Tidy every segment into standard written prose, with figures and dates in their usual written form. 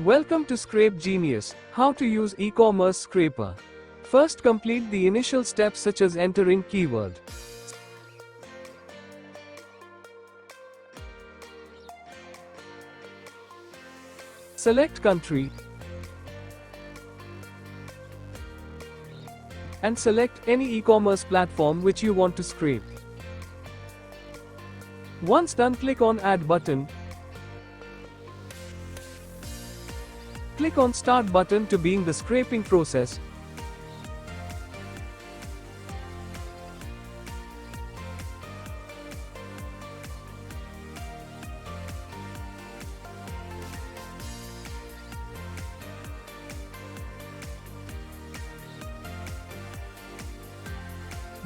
Welcome to Scrape Genius, how to use Ecommerce Scraper. First, complete the initial steps such as entering keyword. Select country and select any e-commerce platform which you want to scrape. Once done, click on Add button. Click on Start button to begin the scraping process.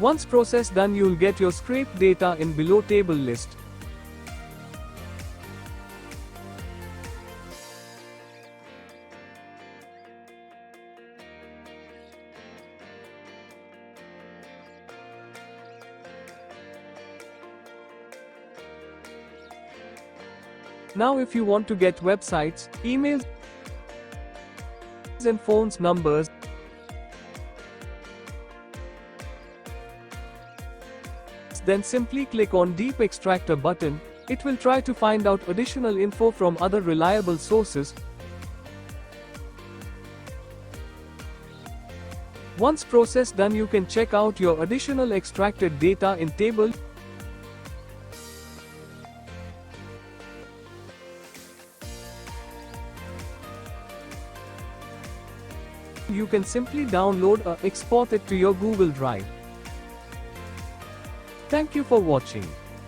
Once process done, you'll get your scraped data in below table list. Now if you want to get websites, emails and phones numbers, then simply click on Deep Extractor button. It will try to find out additional info from other reliable sources. Once process done, you can check out your additional extracted data in table. You can simply download or export it to your Google Drive. Thank you for watching.